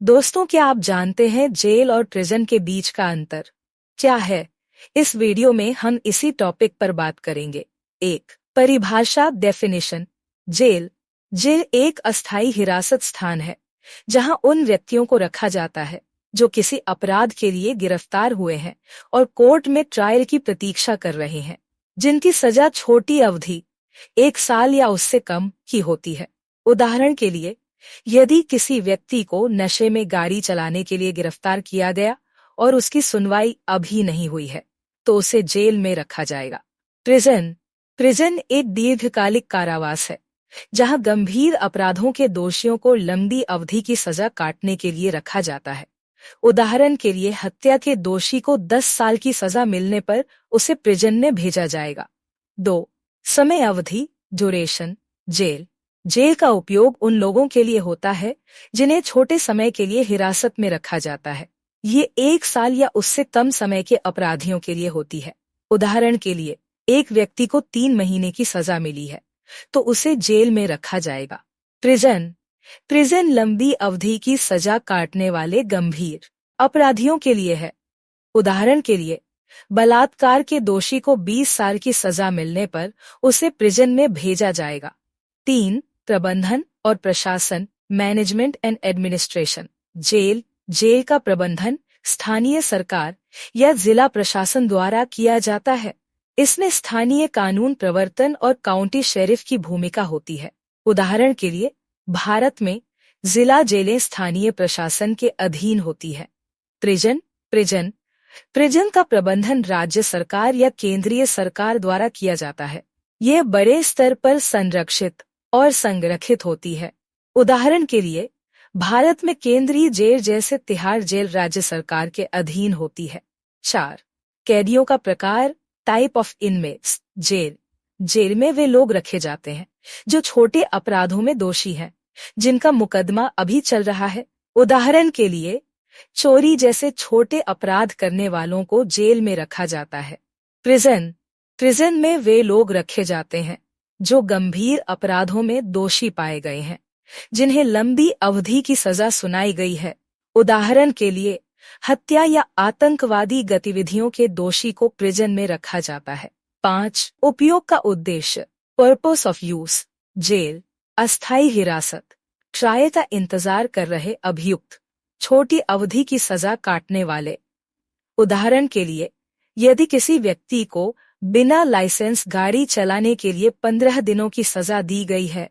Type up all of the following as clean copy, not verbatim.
दोस्तों, क्या आप जानते हैं जेल और प्रिजन के बीच का अंतर क्या है? इस वीडियो में हम इसी टॉपिक पर बात करेंगे। एक परिभाषा डेफिनेशन। जेल जेल एक अस्थायी हिरासत स्थान है जहां उन व्यक्तियों को रखा जाता है जो किसी अपराध के लिए गिरफ्तार हुए हैं और कोर्ट में ट्रायल की प्रतीक्षा कर रहे हैं, जिनकी सजा छोटी अवधि 1 साल या उससे कम की होती है। उदाहरण के लिए, यदि किसी व्यक्ति को नशे में गाड़ी चलाने के लिए गिरफ्तार किया गया और उसकी सुनवाई अभी नहीं हुई है, तो उसे जेल में रखा जाएगा। प्रिजन प्रिजन एक दीर्घकालिक कारावास है जहां गंभीर अपराधों के दोषियों को लंबी अवधि की सजा काटने के लिए रखा जाता है। उदाहरण के लिए, हत्या के दोषी को 10 साल की सजा मिलने पर उसे प्रिजन में भेजा जाएगा। 2 समय अवधि ड्यूरेशन। जेल का उपयोग उन लोगों के लिए होता है जिन्हें छोटे समय के लिए हिरासत में रखा जाता है। ये 1 साल या उससे कम समय के अपराधियों के लिए होती है। उदाहरण के लिए, एक व्यक्ति को 3 महीने की सजा मिली है तो उसे जेल में रखा जाएगा। प्रिजन लंबी अवधि की सजा काटने वाले गंभीर अपराधियों के लिए है। उदाहरण के लिए, बलात्कार के दोषी को 20 साल की सजा मिलने पर उसे प्रिजन में भेजा जाएगा। 3 प्रबंधन और प्रशासन। Management and administration. जेल का प्रबंधन स्थानीय सरकार या जिला प्रशासन द्वारा किया जाता है। इसमें स्थानीय कानून प्रवर्तन और काउंटी शेरिफ की भूमिका होती है। उदाहरण के लिए, भारत में जिला जेलें स्थानीय प्रशासन के अधीन होती है। प्रिजन का प्रबंधन राज्य सरकार या केंद्रीय सरकार द्वारा किया जाता है। यह बड़े स्तर पर संरक्षित और संरक्षित होती है। उदाहरण के लिए, भारत में केंद्रीय जेल जैसे तिहाड़ जेल राज्य सरकार के अधीन होती है। 4 कैदियों का प्रकार टाइप ऑफ इनमेट्स। जेल में वे लोग रखे जाते हैं जो छोटे अपराधों में दोषी हैं, जिनका मुकदमा अभी चल रहा है। उदाहरण के लिए, चोरी जैसे छोटे अपराध करने वालों को जेल में रखा जाता है। प्रिजन में वे लोग रखे जाते हैं जो गंभीर अपराधों में दोषी पाए गए हैं, जिन्हें लंबी अवधि की सजा सुनाई गई है। उदाहरण के लिए, हत्या या आतंकवादी गतिविधियों के दोषी को प्रिजन में रखा जाता है। 5 उपयोग का उद्देश्य। Purpose of use. जेल अस्थायी हिरासत, ट्रायल का इंतजार कर रहे अभियुक्त, छोटी अवधि की सजा काटने वाले। उदाहरण के लिए, यदि किसी व्यक्ति को बिना लाइसेंस गाड़ी चलाने के लिए 15 दिनों की सजा दी गई है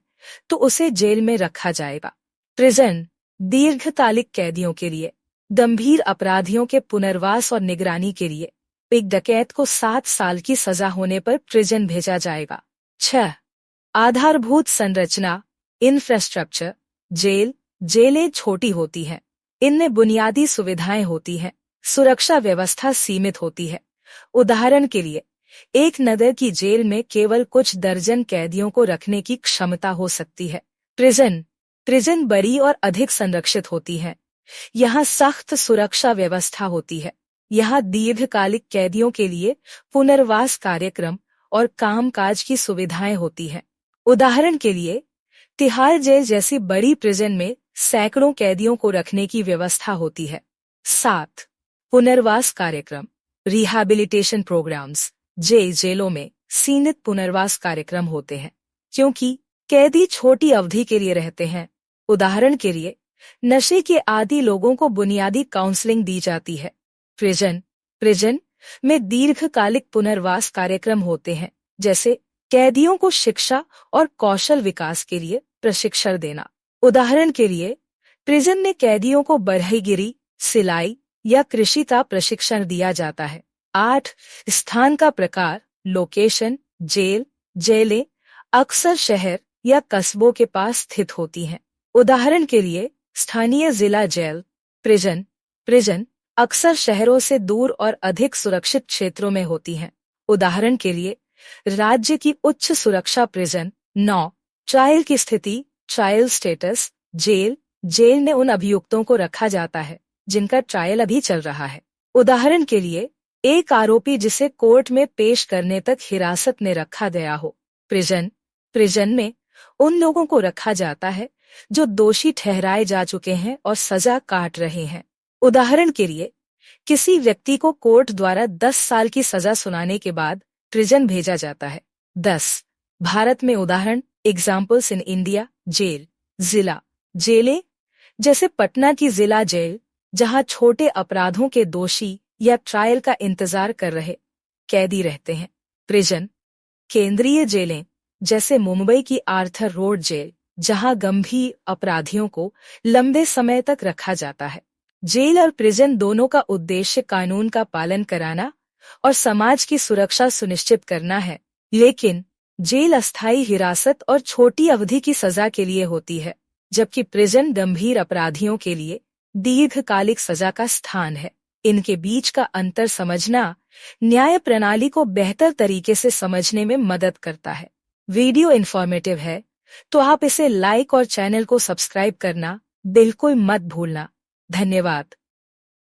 तो उसे जेल में रखा जाएगा। प्रिजन दीर्घकालिक कैदियों के लिए, गंभीर अपराधियों के पुनर्वास और निगरानी के लिए। एक डकैत को 7 साल की सजा होने पर प्रिजन भेजा जाएगा। 6 आधारभूत संरचना इंफ्रास्ट्रक्चर। जेलें छोटी होती हैं। इनमें बुनियादी सुविधाएं होती हैं। सुरक्षा व्यवस्था सीमित होती है। उदाहरण के लिए, एक नगर की जेल में केवल कुछ दर्जन कैदियों को रखने की क्षमता हो सकती है। प्रिजन बड़ी और अधिक संरक्षित होती है। यहाँ सख्त सुरक्षा व्यवस्था होती है। यहाँ दीर्घकालिक कैदियों के लिए पुनर्वास कार्यक्रम और कामकाज की सुविधाएं होती हैं। उदाहरण के लिए, तिहाड़ जेल जैसी बड़ी प्रिजन में सैकड़ों कैदियों को रखने की व्यवस्था होती है। 7 पुनर्वास कार्यक्रम रिहैबिलिटेशन प्रोग्राम्स। जेलों में सीमित पुनर्वास कार्यक्रम होते हैं क्योंकि कैदी छोटी अवधि के लिए रहते हैं। उदाहरण के लिए, नशे के आदी लोगों को बुनियादी काउंसलिंग दी जाती है। प्रिजन में दीर्घकालिक पुनर्वास कार्यक्रम होते हैं, जैसे कैदियों को शिक्षा और कौशल विकास के लिए प्रशिक्षण देना। उदाहरण के लिए, प्रिजन में कैदियों को बढ़ईगिरी, सिलाई या कृषि का प्रशिक्षण दिया जाता है। 8 स्थान का प्रकार लोकेशन। जेलें अक्सर शहर या कस्बों के पास स्थित होती हैं। उदाहरण के लिए, स्थानीय जिला जेल। प्रिजन अक्सर शहरों से दूर और अधिक सुरक्षित क्षेत्रों में होती हैं। उदाहरण के लिए, राज्य की उच्च सुरक्षा प्रिजन। 9 ट्रायल की स्थिति ट्रायल स्टेटस। जेल में उन अभियुक्तों को रखा जाता है जिनका ट्रायल अभी चल रहा है। उदाहरण के लिए, एक आरोपी जिसे कोर्ट में पेश करने तक हिरासत में रखा गया हो। प्रिजन में उन लोगों को रखा जाता है जो दोषी ठहराए जा चुके हैं और सजा काट रहे हैं। उदाहरण के लिए, किसी व्यक्ति को कोर्ट द्वारा 10 साल की सजा सुनाने के बाद प्रिजन भेजा जाता है। 10 भारत में उदाहरण एग्जाम्पल्स इन इंडिया जेल, जिला जेलें जैसे पटना की जिला जेल, जहां छोटे अपराधों के दोषी या ट्रायल का इंतजार कर रहे कैदी रहते हैं। प्रिजन केंद्रीय जेलें जैसे मुंबई की आर्थर रोड जेल, जहां गंभीर अपराधियों को लंबे समय तक रखा जाता है। जेल और प्रिजन दोनों का उद्देश्य कानून का पालन कराना और समाज की सुरक्षा सुनिश्चित करना है, लेकिन जेल अस्थायी हिरासत और छोटी अवधि की सजा के लिए होती है, जबकि प्रिजन गंभीर अपराधियों के लिए दीर्घकालिक सजा का स्थान है। इनके बीच का अंतर समझना न्याय प्रणाली को बेहतर तरीके से समझने में मदद करता है। वीडियो इन्फॉर्मेटिव है तो आप इसे लाइक और चैनल को सब्सक्राइब करना बिल्कुल मत भूलना। धन्यवाद।